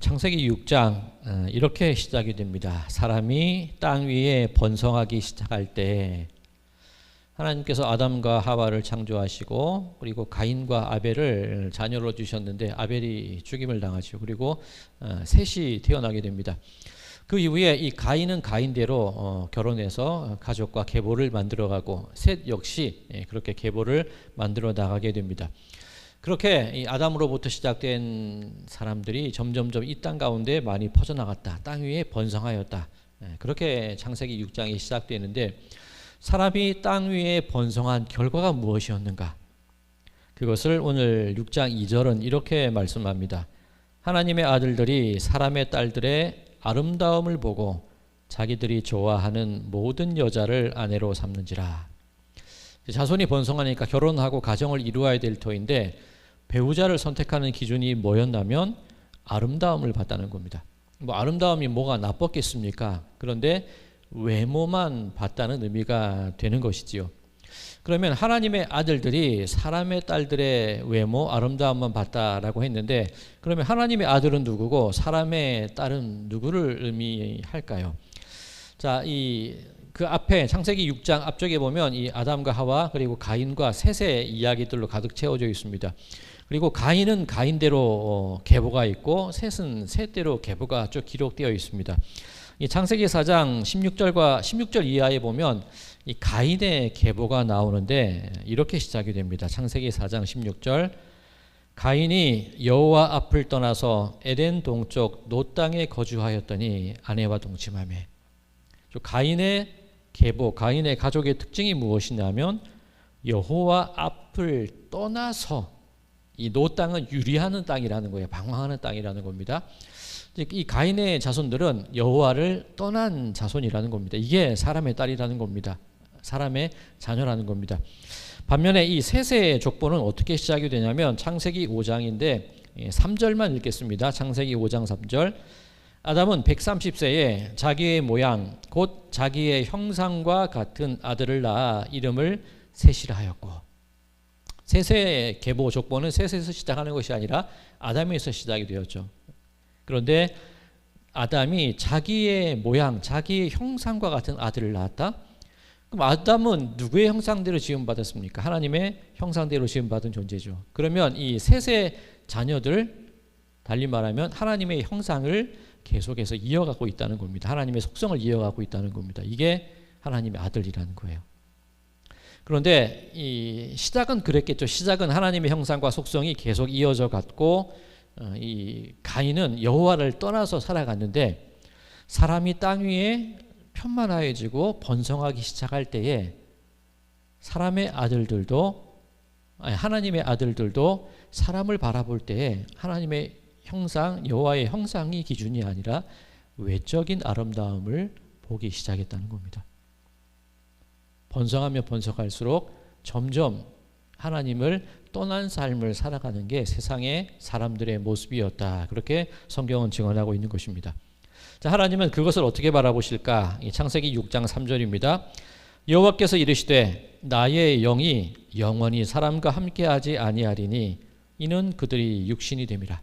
창세기 6장 이렇게 시작이 됩니다. 사람이 땅 위에 번성하기 시작할 때 하나님께서 아담과 하와를 창조하시고 그리고 가인과 아벨을 자녀로 주셨는데 아벨이 죽임을 당하죠. 그리고 셋이 태어나게 됩니다. 그 이후에 이 가인은 가인대로 결혼해서 가족과 계보를 만들어가고 셋 역시 그렇게 계보를 만들어 나가게 됩니다. 그렇게 이 아담으로부터 시작된 사람들이 점점점 이 땅 가운데 많이 퍼져나갔다. 땅 위에 번성하였다. 그렇게 창세기 6장이 시작되는데 사람이 땅 위에 번성한 결과가 무엇이었는가? 그것을 오늘 6장 2절은 이렇게 말씀합니다. 하나님의 아들들이 사람의 딸들의 아름다움을 보고 자기들이 좋아하는 모든 여자를 아내로 삼는지라. 자손이 번성하니까 결혼하고 가정을 이루어야 될 터인데 배우자를 선택하는 기준이 뭐였냐면 아름다움을 봤다는 겁니다. 아름다움이 뭐가 나빴겠습니까? 그런데 외모만 봤다는 의미가 되는 것이지요. 그러면 하나님의 아들들이 사람의 딸들의 외모, 아름다움만 봤다라고 했는데 그러면 하나님의 아들은 누구고 사람의 딸은 누구를 의미할까요? 자, 그 앞에 창세기 6장 앞쪽에 보면 이 아담과 하와 그리고 가인과 셋의 이야기들로 가득 채워져 있습니다. 그리고 가인은 가인대로 계보가 있고 셋은 셋대로 계보가 쭉 기록되어 있습니다. 이 창세기 4장 16절 이하에 보면 이 가인의 계보가 나오는데 이렇게 시작이 됩니다. 창세기 4장 16절 가인이 여호와 앞을 떠나서 에덴 동쪽 노 땅에 거주하였더니 아내와 동침하며. 가인의 계보, 가인의 가족의 특징이 무엇이냐면 여호와 앞을 떠나서 이 노 땅은 유리하는 땅이라는 거예요. 방황하는 땅이라는 겁니다. 이 가인의 자손들은 여호와를 떠난 자손이라는 겁니다. 이게 사람의 딸이라는 겁니다. 사람의 자녀라는 겁니다. 반면에 이 셋의 족보는 어떻게 시작이 되냐면 창세기 5장인데 3절만 읽겠습니다. 창세기 5장 3절 아담은 130세에 자기의 모양 곧 자기의 형상과 같은 아들을 낳아 이름을 셋이라 하였고. 셋의 계보 족보는 셋에서 시작하는 것이 아니라 아담에서 시작이 되었죠. 그런데 아담이 자기의 모양, 자기의 형상과 같은 아들을 낳았다? 그럼 아담은 누구의 형상대로 지음받았습니까? 하나님의 형상대로 지음받은 존재죠. 그러면 이 셋의 자녀들, 달리 말하면 하나님의 형상을 계속해서 이어가고 있다는 겁니다. 하나님의 속성을 이어가고 있다는 겁니다. 이게 하나님의 아들이라는 거예요. 그런데 이 시작은 그랬겠죠. 시작은 하나님의 형상과 속성이 계속 이어져 갔고 이 가인은 여호와를 떠나서 살아갔는데 사람이 땅 위에 편만하여지고 번성하기 시작할 때에 하나님의 아들들도 사람을 바라볼 때에 하나님의 형상, 여호와의 형상이 기준이 아니라 외적인 아름다움을 보기 시작했다는 겁니다. 번성하면 번성할수록 점점 하나님을 떠난 삶을 살아가는 게 세상의 사람들의 모습이었다. 그렇게 성경은 증언하고 있는 것입니다. 자, 하나님은 그것을 어떻게 바라보실까? 창세기 6장 3절입니다. 여호와께서 이르시되 나의 영이 영원히 사람과 함께하지 아니하리니 이는 그들이 육신이 됨이라.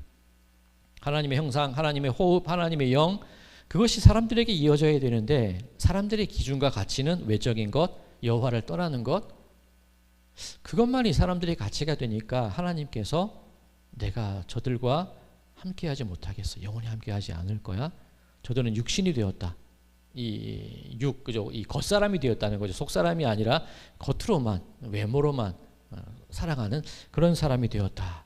하나님의 형상, 하나님의 호흡, 하나님의 영 그것이 사람들에게 이어져야 되는데 사람들의 기준과 가치는 외적인 것, 여호와를 떠나는 것 그것만이 사람들의 가치가 되니까 하나님께서 내가 저들과 함께하지 못하겠어. 영원히 함께하지 않을 거야. 저들은 육신이 되었다. 이 겉사람이 되었다는 거죠. 속사람이 아니라 겉으로만 외모로만 살아가는 그런 사람이 되었다.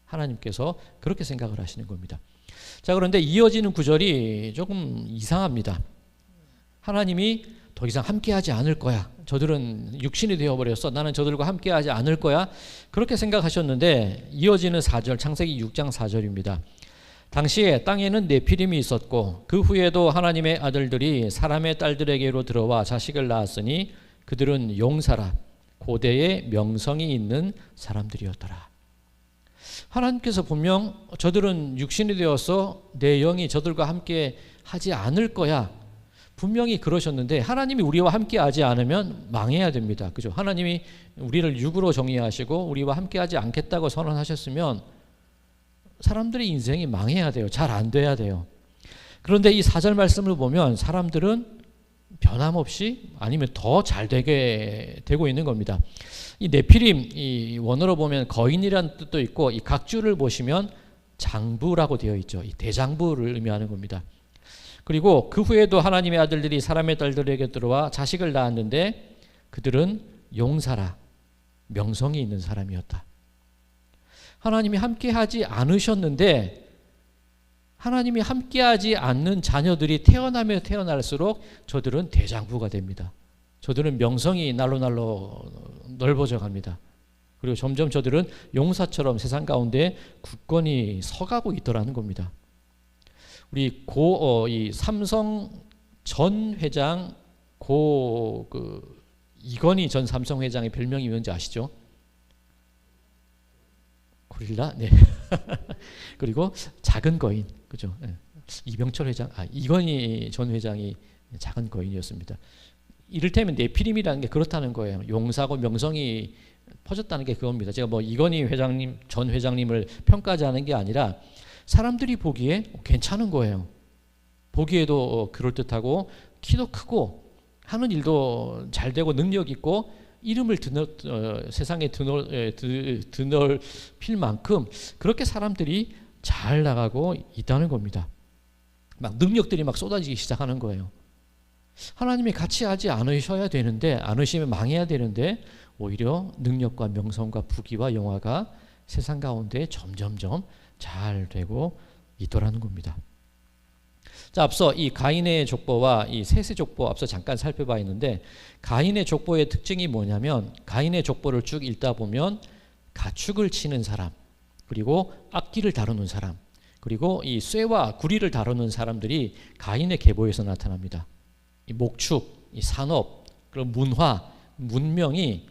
하나님께서 그렇게 생각을 하시는 겁니다. 자, 그런데 이어지는 구절이 조금 이상합니다. 하나님이 더 이상 함께하지 않을 거야. 저들은 육신이 되어버렸어. 나는 저들과 함께하지 않을 거야. 그렇게 생각하셨는데 이어지는 4절 창세기 6장 4절입니다. 당시에 땅에는 네피림이 있었고 그 후에도 하나님의 아들들이 사람의 딸들에게로 들어와 자식을 낳았으니 그들은 용사라 고대의 명성이 있는 사람들이었더라. 하나님께서 분명 저들은 육신이 되어서 내 영이 저들과 함께 하지 않을 거야. 분명히 그러셨는데 하나님이 우리와 함께 하지 않으면 망해야 됩니다. 그죠? 하나님이 우리를 육으로 정의하시고 우리와 함께 하지 않겠다고 선언하셨으면 사람들의 인생이 망해야 돼요. 잘 안 돼야 돼요. 그런데 이 4절 말씀을 보면 사람들은 변함없이 아니면 더 잘 되게 되고 있는 겁니다. 이 네피림, 이 원어로 보면 거인이라는 뜻도 있고, 이 각주를 보시면 장부라고 되어 있죠. 이 대장부를 의미하는 겁니다. 그리고 그 후에도 하나님의 아들들이 사람의 딸들에게 들어와 자식을 낳았는데 그들은 용사라, 명성이 있는 사람이었다. 하나님이 함께하지 않으셨는데 하나님이 함께하지 않는 자녀들이 태어나면 태어날수록 저들은 대장부가 됩니다. 저들은 명성이 날로 넓어져 갑니다. 그리고 점점 저들은 용사처럼 세상 가운데 굳건히 서가고 있더라는 겁니다. 우리 이 삼성 전 회장 이건희 전 삼성 회장의 별명이 뭔지 아시죠? 고릴라? 네. 그리고 작은 거인, 그죠? 네. 이병철 회장, 이건희 전 회장이 작은 거인이었습니다. 이를테면 네피림이라는 게 그렇다는 거예요. 용사고 명성이 퍼졌다는 게 그겁니다. 제가 뭐 이건희 회장님, 전 회장님을 평가하지 않은 게 아니라 사람들이 보기에 괜찮은 거예요. 보기에도 그럴듯하고 키도 크고 하는 일도 잘 되고 능력 있고 이름을 세상에 드넓힐 만큼 그렇게 사람들이 잘 나가고 있다는 겁니다. 막 능력들이 막 쏟아지기 시작하는 거예요. 하나님이 같이 하지 않으셔야 되는데, 않으시면 망해야 되는데 오히려 능력과 명성과 부귀와 영화가 세상 가운데 점점점 잘 되고 있더라는 겁니다. 자, 앞서 이 가인의 족보와 이 셋의 족보 앞서 잠깐 살펴봐 있는데, 가인의 족보의 특징이 뭐냐면 가인의 족보를 쭉 읽다 보면 가축을 치는 사람, 그리고 악기를 다루는 사람, 그리고 이 쇠와 구리를 다루는 사람들이 가인의 계보에서 나타납니다. 이 목축, 이 산업, 그리고 문화, 문명이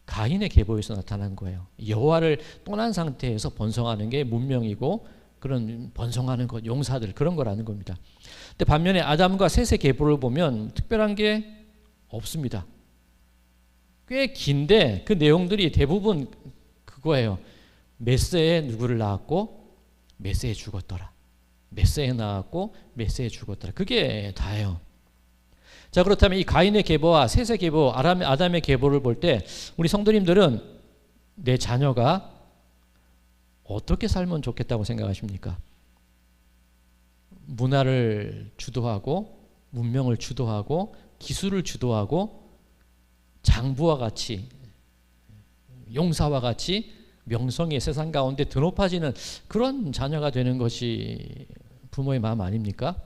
가인의 계보에서 나타난 거예요. 여호와를 떠난 상태에서 번성하는 게 문명이고 그런 번성하는 것, 용사들 그런 거라는 겁니다. 근데 반면에 아담과 셋의 계보를 보면 특별한 게 없습니다. 꽤 긴데 그 내용들이 대부분 그거예요. 메세에 누구를 낳았고 메세에 죽었더라. 메세에 낳았고 메세에 죽었더라. 그게 다예요. 자, 그렇다면 이 가인의 계보와 셋의 계보, 아담의 계보를 볼 때 우리 성도님들은 내 자녀가 어떻게 살면 좋겠다고 생각하십니까? 문화를 주도하고 문명을 주도하고 기술을 주도하고 장부와 같이 용사와 같이 명성이 세상 가운데 드높아지는 그런 자녀가 되는 것이 부모의 마음 아닙니까?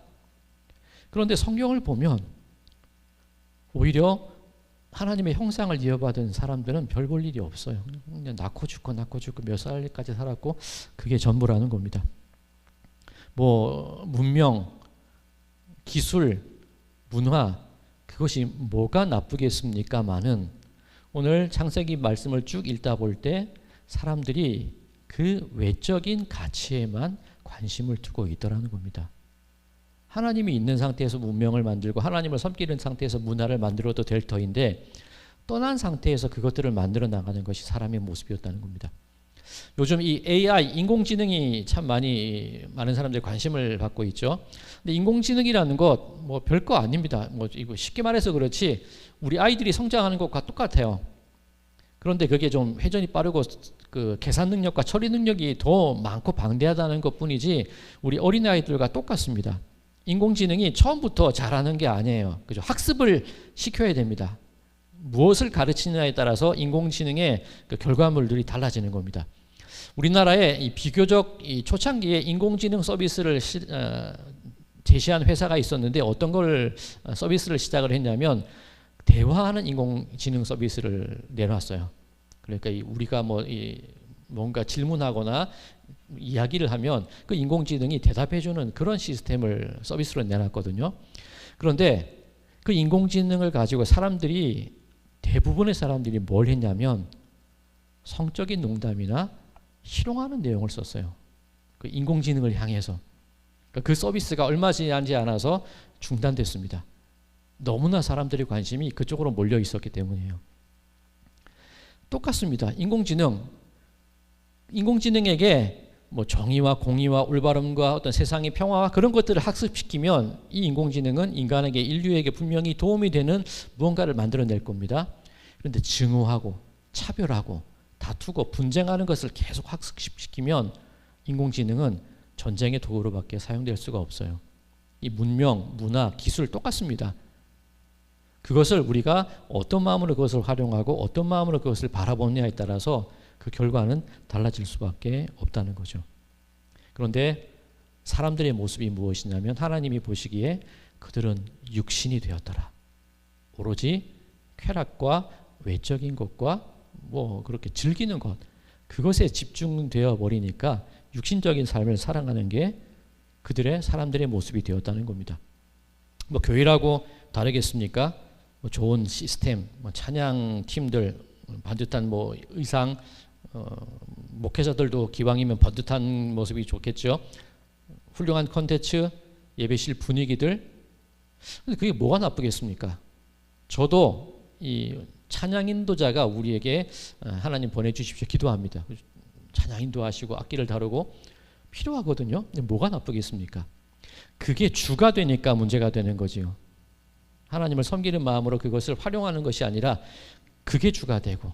그런데 성경을 보면 오히려 하나님의 형상을 이어받은 사람들은 별 볼 일이 없어요. 그냥 낳고 죽고 몇 살까지 살았고 그게 전부라는 겁니다. 뭐 문명, 기술, 문화 그것이 뭐가 나쁘겠습니까마는 오늘 창세기 말씀을 쭉 읽다 볼 때 사람들이 그 외적인 가치에만 관심을 두고 있더라는 겁니다. 하나님이 있는 상태에서 문명을 만들고 하나님을 섬기는 상태에서 문화를 만들어도 될 터인데 떠난 상태에서 그것들을 만들어 나가는 것이 사람의 모습이었다는 겁니다. 요즘 이 AI, 인공지능이 참 많은 사람들이 관심을 받고 있죠. 근데 인공지능이라는 것 뭐 별거 아닙니다. 뭐 이거 쉽게 말해서 그렇지 우리 아이들이 성장하는 것과 똑같아요. 그런데 그게 좀 회전이 빠르고 그 계산 능력과 처리 능력이 더 많고 방대하다는 것뿐이지 우리 어린아이들과 똑같습니다. 인공지능이 처음부터 잘하는 게 아니에요. 그죠? 학습을 시켜야 됩니다. 무엇을 가르치느냐에 따라서 인공지능의 그 결과물들이 달라지는 겁니다. 우리나라에 이 비교적 이 초창기에 인공지능 서비스를 제시한 회사가 있었는데 어떤 걸 서비스를 시작을 했냐면 대화하는 인공지능 서비스를 내놨어요. 그러니까 우리가 뭔가 질문하거나 이야기를 하면 그 인공지능이 대답해주는 그런 시스템을 서비스로 내놨거든요. 그런데 그 인공지능을 가지고 대부분의 사람들이 뭘 했냐면 성적인 농담이나 희롱하는 내용을 썼어요. 그 인공지능을 향해서. 그 서비스가 얼마 지나지 않아서 중단됐습니다. 너무나 사람들의 관심이 그쪽으로 몰려 있었기 때문이에요. 똑같습니다. 인공지능에게 뭐 정의와 공의와 올바름과 어떤 세상의 평화와 그런 것들을 학습시키면 이 인공지능은 인간에게 인류에게 분명히 도움이 되는 무언가를 만들어낼 겁니다. 그런데 증오하고 차별하고 다투고 분쟁하는 것을 계속 학습시키면 인공지능은 전쟁의 도구로밖에 사용될 수가 없어요. 이 문명, 문화, 기술 똑같습니다. 그것을 우리가 어떤 마음으로 그것을 활용하고 어떤 마음으로 그것을 바라보느냐에 따라서 그 결과는 달라질 수밖에 없다는 거죠. 그런데 사람들의 모습이 무엇이냐면 하나님이 보시기에 그들은 육신이 되었더라. 오로지 쾌락과 외적인 것과 뭐 그렇게 즐기는 것, 그것에 집중되어 버리니까 육신적인 삶을 살아가는 게 그들의 사람들의 모습이 되었다는 겁니다. 뭐 교회라고 다르겠습니까? 뭐 좋은 시스템, 뭐 찬양 팀들, 반듯한 뭐 의상, 목회자들도 기왕이면 반듯한 모습이 좋겠죠. 훌륭한 콘텐츠, 예배실 분위기들. 근데 그게 뭐가 나쁘겠습니까? 저도 이 찬양 인도자가 우리에게 하나님 보내주십시오 기도합니다. 찬양 인도하시고 악기를 다루고 필요하거든요. 근데 뭐가 나쁘겠습니까? 그게 주가 되니까 문제가 되는 거지요. 하나님을 섬기는 마음으로 그것을 활용하는 것이 아니라 그게 주가 되고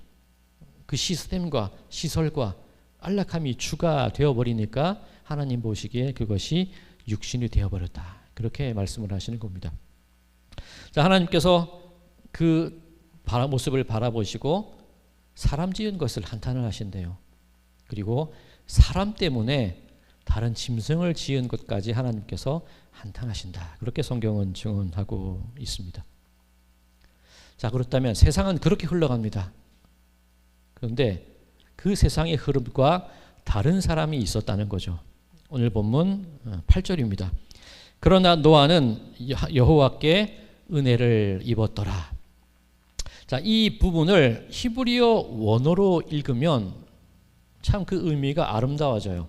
그 시스템과 시설과 안락함이 주가 되어버리니까 하나님 보시기에 그것이 육신이 되어버렸다. 그렇게 말씀을 하시는 겁니다. 자, 하나님께서 그 모습을 바라보시고 사람 지은 것을 한탄을 하신대요. 그리고 사람 때문에 다른 짐승을 지은 것까지 하나님께서 한탄하신다. 그렇게 성경은 증언하고 있습니다. 자, 그렇다면 세상은 그렇게 흘러갑니다. 그런데 그 세상의 흐름과 다른 사람이 있었다는 거죠. 오늘 본문 8절입니다. 그러나 노아는 여호와께 은혜를 입었더라. 자, 이 부분을 히브리어 원어로 읽으면 참 그 의미가 아름다워져요.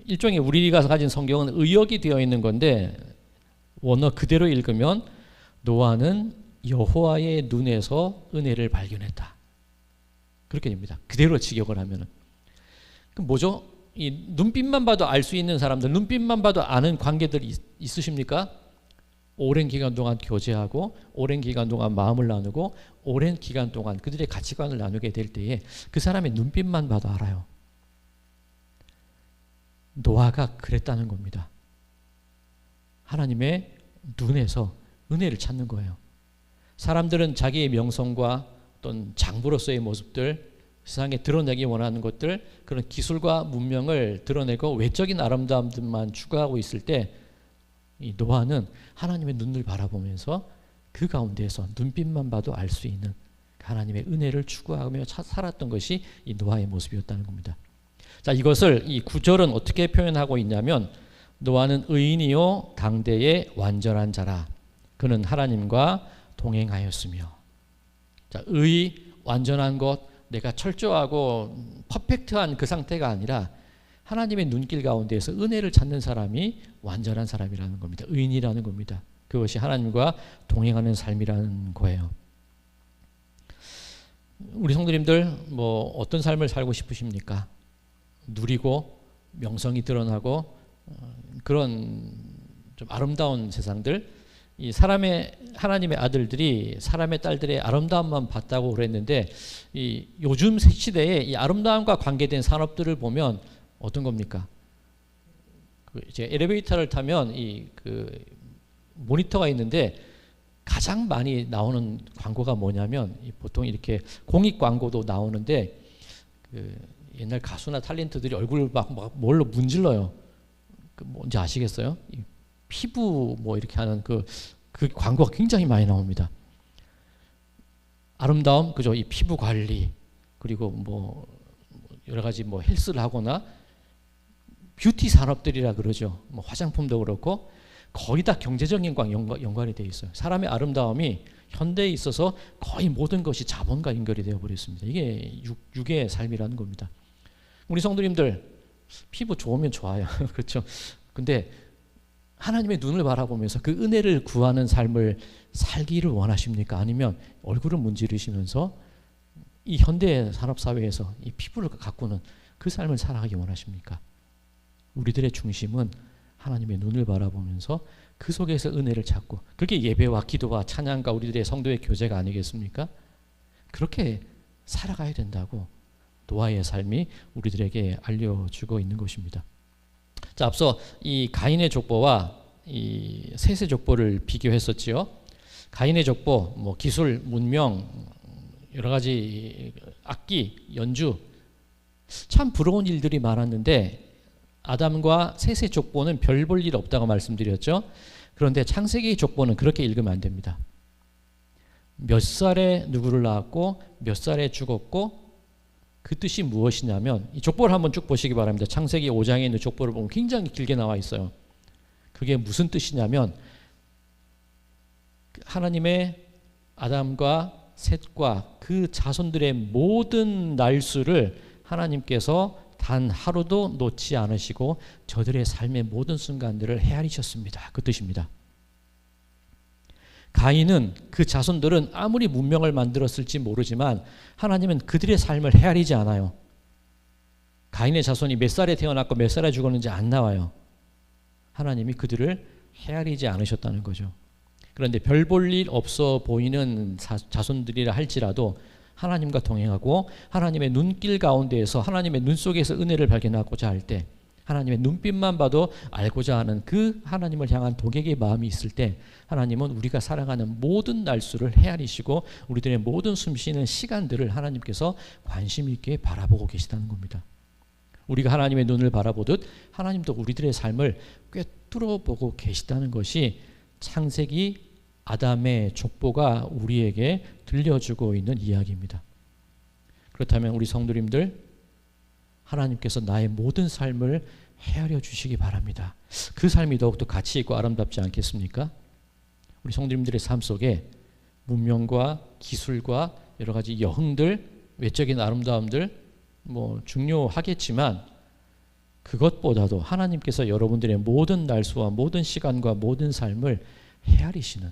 일종의 우리가 가진 성경은 의역이 되어 있는 건데 원어 그대로 읽으면 노아는 여호와의 눈에서 은혜를 발견했다. 그렇게 됩니다. 그대로 직역을 하면은. 그럼 뭐죠? 이 눈빛만 봐도 알 수 있는 사람들, 눈빛만 봐도 아는 관계들이 있으십니까? 오랜 기간 동안 교제하고 오랜 기간 동안 마음을 나누고 오랜 기간 동안 그들의 가치관을 나누게 될 때에 그 사람의 눈빛만 봐도 알아요. 노아가 그랬다는 겁니다. 하나님의 눈에서 은혜를 찾는 거예요. 사람들은 자기의 명성과 어떤 장부로서의 모습들, 세상에 드러내기 원하는 것들, 그런 기술과 문명을 드러내고 외적인 아름다움들만 추구하고 있을 때 이 노아는 하나님의 눈을 바라보면서 그 가운데에서 눈빛만 봐도 알 수 있는 하나님의 은혜를 추구하며 살았던 것이 이 노아의 모습이었다는 겁니다. 자, 이것을 이 9절은 어떻게 표현하고 있냐면 노아는 의인이요 당대의 완전한 자라. 그는 하나님과 동행하였으며. 자, 완전한 것, 내가 철저하고 퍼펙트한 그 상태가 아니라 하나님의 눈길 가운데에서 은혜를 찾는 사람이 완전한 사람이라는 겁니다. 의인이라는 겁니다. 그것이 하나님과 동행하는 삶이라는 거예요. 우리 성도님들 뭐 어떤 삶을 살고 싶으십니까? 누리고 명성이 드러나고 그런 좀 아름다운 세상들, 이 하나님의 아들들이 사람의 딸들의 아름다움만 봤다고 그랬는데 이 요즘 시대에 이 아름다움과 관계된 산업들을 보면 어떤 겁니까? 이제 엘리베이터를 타면 그 모니터가 있는데 가장 많이 나오는 광고가 뭐냐면 보통 이렇게 공익 광고도 나오는데 그 옛날 가수나 탤런트들이 얼굴을 막 뭘로 문질러요. 그 뭔지 아시겠어요? 피부 뭐 이렇게 하는 그 광고가 굉장히 많이 나옵니다. 아름다움, 그죠? 이 피부 관리, 그리고 뭐 여러 가지 뭐 헬스를 하거나 뷰티 산업들이라 그러죠. 뭐 화장품도 그렇고 거의 다 경제적인 연관이 되어 있어요. 사람의 아름다움이 현대에 있어서 거의 모든 것이 자본과 연결이 되어 버렸습니다. 이게 육의 삶이라는 겁니다. 우리 성도님들 피부 좋으면 좋아요. 그렇죠? 근데 하나님의 눈을 바라보면서 그 은혜를 구하는 삶을 살기를 원하십니까? 아니면 얼굴을 문지르시면서 이 현대 산업 사회에서 이 피부를 가꾸는 그 삶을 살아가기 원하십니까? 우리들의 중심은 하나님의 눈을 바라보면서 그 속에서 은혜를 찾고, 그게 예배와 기도와 찬양과 우리들의 성도의 교제가 아니겠습니까? 그렇게 살아가야 된다고 노아의 삶이 우리들에게 알려주고 있는 것입니다. 자, 앞서 이 가인의 족보와 이 셋의 족보를 비교했었지요. 가인의 족보, 뭐 기술, 문명, 여러 가지 악기, 연주, 참 부러운 일들이 많았는데 아담과 셋의 족보는 별 볼 일 없다고 말씀드렸죠. 그런데 창세기 족보는 그렇게 읽으면 안 됩니다. 몇 살에 누구를 낳았고 몇 살에 죽었고, 그 뜻이 무엇이냐면, 이 족보를 한번 쭉 보시기 바랍니다. 창세기 5장에 있는 족보를 보면 굉장히 길게 나와 있어요. 그게 무슨 뜻이냐면, 하나님의 아담과 셋과 그 자손들의 모든 날수를 하나님께서 단 하루도 놓지 않으시고 저들의 삶의 모든 순간들을 헤아리셨습니다. 그 뜻입니다. 가인은, 그 자손들은 아무리 문명을 만들었을지 모르지만 하나님은 그들의 삶을 헤아리지 않아요. 가인의 자손이 몇 살에 태어났고 몇 살에 죽었는지 안 나와요. 하나님이 그들을 헤아리지 않으셨다는 거죠. 그런데 별 볼 일 없어 보이는 자손들이라 할지라도 하나님과 동행하고 하나님의 눈길 가운데에서 하나님의 눈 속에서 은혜를 발견하고자 할 때, 하나님의 눈빛만 봐도 알고자 하는 그 하나님을 향한 도객의 마음이 있을 때, 하나님은 우리가 살아가는 모든 날수를 헤아리시고 우리들의 모든 숨쉬는 시간들을 하나님께서 관심 있게 바라보고 계시다는 겁니다. 우리가 하나님의 눈을 바라보듯 하나님도 우리들의 삶을 꿰뚫어 보고 계시다는 것이 창세기 아담의 족보가 우리에게 들려주고 있는 이야기입니다. 그렇다면 우리 성도님들, 하나님께서 나의 모든 삶을 헤아려 주시기 바랍니다. 그 삶이 더욱더 가치 있고 아름답지 않겠습니까? 우리 성도님들의 삶 속에 문명과 기술과 여러 가지 여흥들, 외적인 아름다움들 뭐 중요하겠지만, 그것보다도 하나님께서 여러분들의 모든 날수와 모든 시간과 모든 삶을 헤아리시는,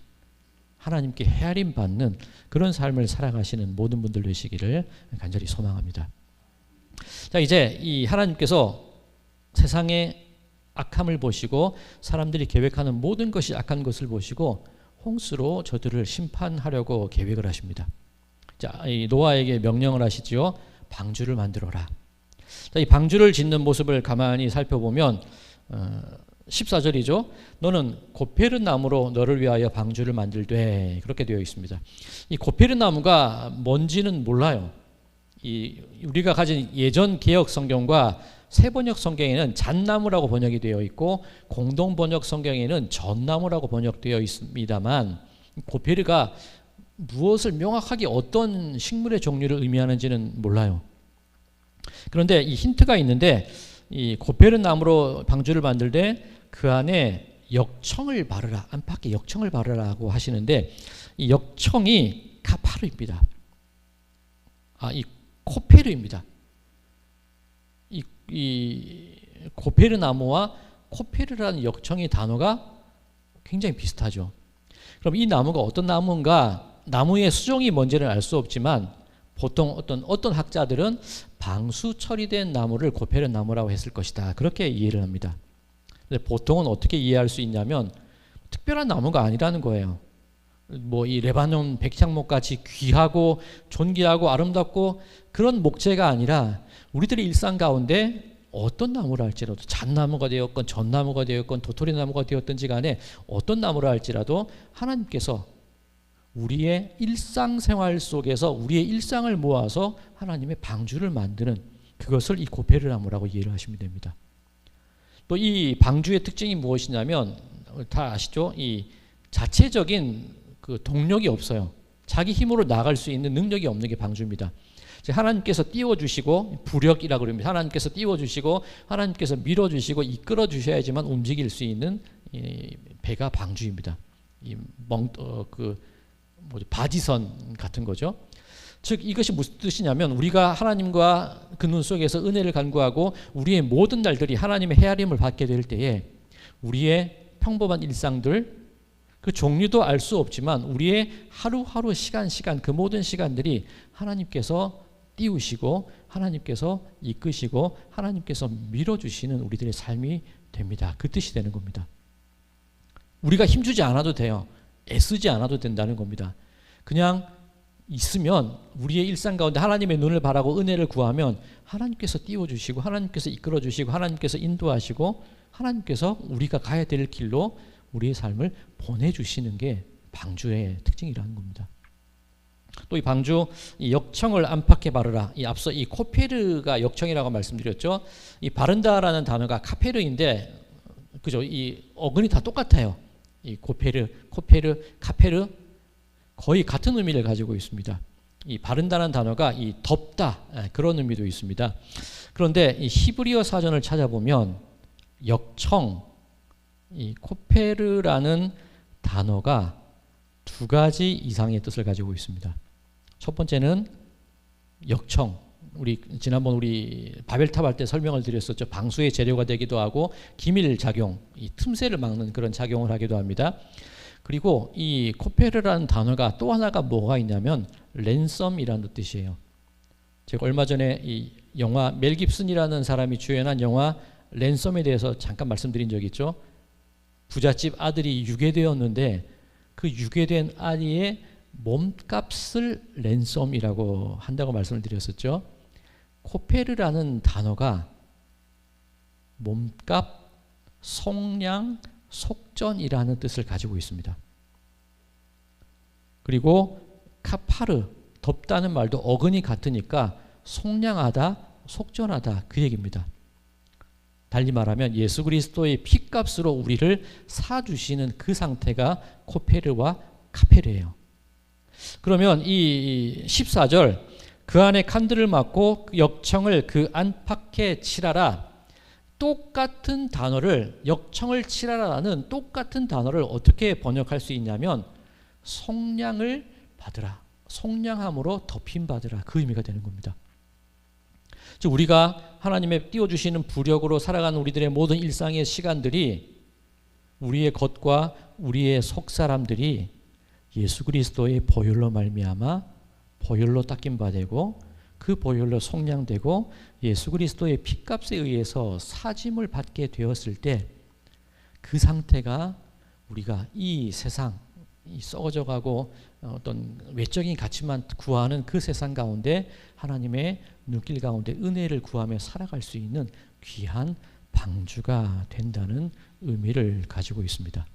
하나님께 헤아림 받는 그런 삶을 살아가시는 모든 분들 되시기를 간절히 소망합니다. 자, 이제 이 하나님께서 세상의 악함을 보시고 사람들이 계획하는 모든 것이 악한 것을 보시고 홍수로 저들을 심판하려고 계획을 하십니다. 자, 이 노아에게 명령을 하시지요. 방주를 만들어라. 자, 이 방주를 짓는 모습을 가만히 살펴보면 14절이죠. 너는 고페르 나무로 너를 위하여 방주를 만들되, 그렇게 되어 있습니다. 이 고페르 나무가 뭔지는 몰라요. 우리가 가진 예전 개역 성경과 새 번역 성경에는 잣나무라고 번역이 되어 있고 공동 번역 성경에는 전나무라고 번역되어 있습니다만, 고페르가 무엇을 명확하게 어떤 식물의 종류를 의미하는지는 몰라요. 그런데 이 힌트가 있는데, 이 고페르 나무로 방주를 만들 때 그 안에 역청을 바르라, 안팎에 역청을 바르라고 하시는데, 이 역청이 카파르입니다. 이 코페르입니다. 이 고페르 나무와 코페르라는 역청의 단어가 굉장히 비슷하죠. 그럼 이 나무가 어떤 나무인가? 나무의 수종이 뭔지는 알 수 없지만 보통 어떤 학자들은 방수 처리된 나무를 고페르 나무라고 했을 것이다, 그렇게 이해를 합니다. 근데 보통은 어떻게 이해할 수 있냐면 특별한 나무가 아니라는 거예요. 뭐 이 레바논 백향목 같이 귀하고 존귀하고 아름답고 그런 목재가 아니라 우리들의 일상 가운데 어떤 나무라 할지라도, 잣나무가 되었건 전나무가 되었건 도토리 나무가 되었든지 간에 어떤 나무라 할지라도 하나님께서 우리의 일상생활 속에서 우리의 일상을 모아서 하나님의 방주를 만드는, 그것을 이 고페르 나무라고 이해를 하시면 됩니다. 또 이 방주의 특징이 무엇이냐면, 다 아시죠? 이 자체적인 그 동력이 없어요. 자기 힘으로 나갈 수 있는 능력이 없는 게 방주입니다. 하나님께서 띄워주시고, 부력이라고 그럽니다. 하나님께서 띄워주시고 하나님께서 밀어주시고 이끌어 주셔야지만 움직일 수 있는 배가 방주입니다. 바지선 같은 거죠. 즉 이것이 무슨 뜻이냐면, 우리가 하나님과 그 눈 속에서 은혜를 간구하고 우리의 모든 날들이 하나님의 헤아림을 받게 될 때에 우리의 평범한 일상들, 그 종류도 알 수 없지만 우리의 하루하루 시간 그 모든 시간들이 하나님께서 띄우시고 하나님께서 이끄시고 하나님께서 밀어주시는 우리들의 삶이 됩니다. 그 뜻이 되는 겁니다. 우리가 힘주지 않아도 돼요. 애쓰지 않아도 된다는 겁니다. 그냥 있으면 우리의 일상 가운데 하나님의 눈을 바라고 은혜를 구하면 하나님께서 띄워주시고 하나님께서 이끌어주시고 하나님께서 인도하시고 하나님께서 우리가 가야 될 길로 우리의 삶을 보내주시는 게 방주의 특징이라는 겁니다. 또 이 방주 이 역청을 안팎에 바르라. 이 앞서 이 코페르가 역청이라고 말씀드렸죠. 이 바른다라는 단어가 카페르인데 그죠? 이 어근이 다 똑같아요. 이 코페르, 카페르 거의 같은 의미를 가지고 있습니다. 이 바른다는 단어가 이 덮다 그런 의미도 있습니다. 그런데 이 히브리어 사전을 찾아보면 역청, 이 코페르라는 단어가 두 가지 이상의 뜻을 가지고 있습니다. 첫 번째는 역청. 지난번 우리 바벨탑 할 때 설명을 드렸었죠. 방수의 재료가 되기도 하고 기밀 작용, 이 틈새를 막는 그런 작용을 하기도 합니다. 그리고 이 코페르라는 단어가 또 하나가 뭐가 있냐면 랜섬이라는 뜻이에요. 제가 얼마 전에 이 영화 멜 깁슨이라는 사람이 주연한 영화 랜섬에 대해서 잠깐 말씀드린 적이 있죠. 부잣집 아들이 유괴되었는데 그 유괴된 아이의 몸값을 랜섬이라고 한다고 말씀을 드렸었죠. 코페르라는 단어가 몸값, 속량, 속전이라는 뜻을 가지고 있습니다. 그리고 카파르, 덮다는 말도 어근이 같으니까 속량하다, 속전하다 그 얘기입니다. 달리 말하면 예수 그리스도의 피값으로 우리를 사주시는 그 상태가 코페르와 카페르예요. 그러면 이 14절 그 안에 칸들을 막고 역청을 그 안팎에 칠하라. 똑같은 단어를 역청을 칠하라는 똑같은 단어를 어떻게 번역할 수 있냐면 속량을 받으라. 속량함으로 덮임 받으라. 그 의미가 되는 겁니다. 즉 우리가 하나님의 띄워주시는 부력으로 살아가는 우리들의 모든 일상의 시간들이 우리의 겉과 우리의 속사람들이 예수 그리스도의 보혈로 말미암아 보혈로 닦임 받고 그 보혈로 속량되고 예수 그리스도의 피값에 의해서 사짐을 받게 되었을 때 그 상태가 우리가 이 세상 이 썩어져 가고 어떤 외적인 가치만 구하는 그 세상 가운데 하나님의 눈길 가운데 은혜를 구하며 살아갈 수 있는 귀한 방주가 된다는 의미를 가지고 있습니다.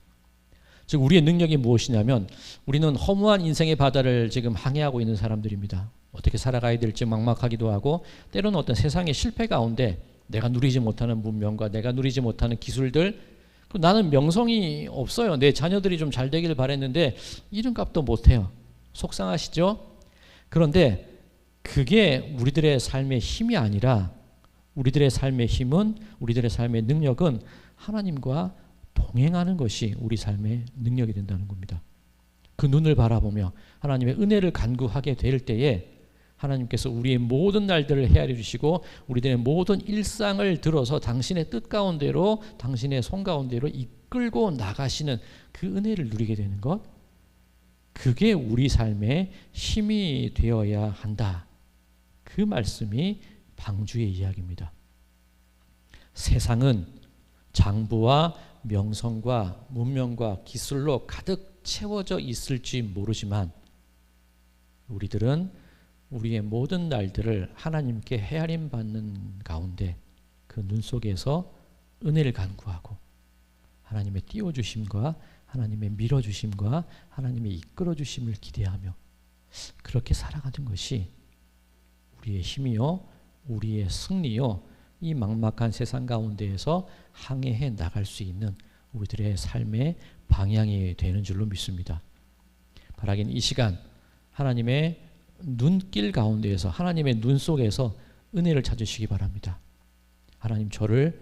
즉 우리의 능력이 무엇이냐면 우리는 허무한 인생의 바다를 지금 항해하고 있는 사람들입니다. 어떻게 살아가야 될지 막막하기도 하고 때로는 어떤 세상의 실패 가운데 내가 누리지 못하는 문명과 내가 누리지 못하는 기술들, 나는 명성이 없어요. 내 자녀들이 좀 잘 되기를 바랬는데 이름값도 못해요. 속상하시죠? 그런데 그게 우리들의 삶의 힘이 아니라 우리들의 삶의 힘은, 우리들의 삶의 능력은 하나님과 동행하는 것이 우리 삶의 능력이 된다는 겁니다. 그 눈을 바라보며 하나님의 은혜를 간구하게 될 때에 하나님께서 우리의 모든 날들을 헤아려 주시고 우리들의 모든 일상을 들어서 당신의 뜻 가운데로, 당신의 손 가운데로 이끌고 나가시는 그 은혜를 누리게 되는 것, 그게 우리 삶의 힘이 되어야 한다. 그 말씀이 방주의 이야기입니다. 세상은 장부와 명성과 문명과 기술로 가득 채워져 있을지 모르지만 우리들은 우리의 모든 날들을 하나님께 헤아림 받는 가운데 그 눈 속에서 은혜를 간구하고 하나님의 띄워주심과 하나님의 밀어주심과 하나님의 이끌어주심을 기대하며 그렇게 살아가는 것이 우리의 힘이요 우리의 승리요 이 막막한 세상 가운데에서 항해해 나갈 수 있는 우리들의 삶의 방향이 되는 줄로 믿습니다. 바라긴 이 시간 하나님의 눈길 가운데에서 하나님의 눈 속에서 은혜를 찾으시기 바랍니다. 하나님 저를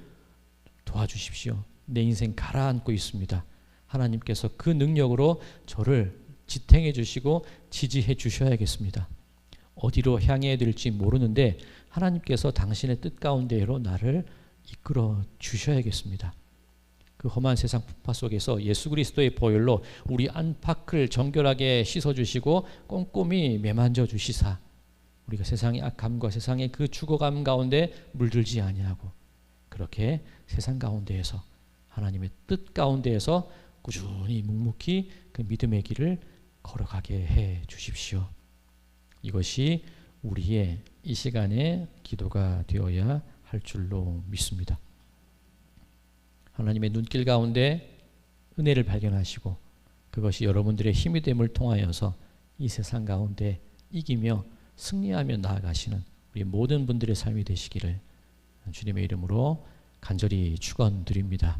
도와주십시오. 내 인생 가라앉고 있습니다. 하나님께서 그 능력으로 저를 지탱해 주시고 지지해 주셔야겠습니다. 어디로 향해야 될지 모르는데 하나님께서 당신의 뜻 가운데로 나를 이끌어 주셔야겠습니다. 그 험한 세상 풍파 속에서 예수 그리스도의 보혈로 우리 안팎을 정결하게 씻어주시고 꼼꼼히 매만져 주시사 우리가 세상의 악함과 세상의 그 죽어감 가운데 물들지 아니하고 그렇게 세상 가운데에서 하나님의 뜻 가운데에서 꾸준히 묵묵히 그 믿음의 길을 걸어가게 해 주십시오. 이것이 우리의 이 시간의 기도가 되어야 할 줄로 믿습니다. 하나님의 눈길 가운데 은혜를 발견하시고 그것이 여러분들의 힘이 됨을 통하여서 이 세상 가운데 이기며 승리하며 나아가시는 우리 모든 분들의 삶이 되시기를 주님의 이름으로 간절히 축원드립니다.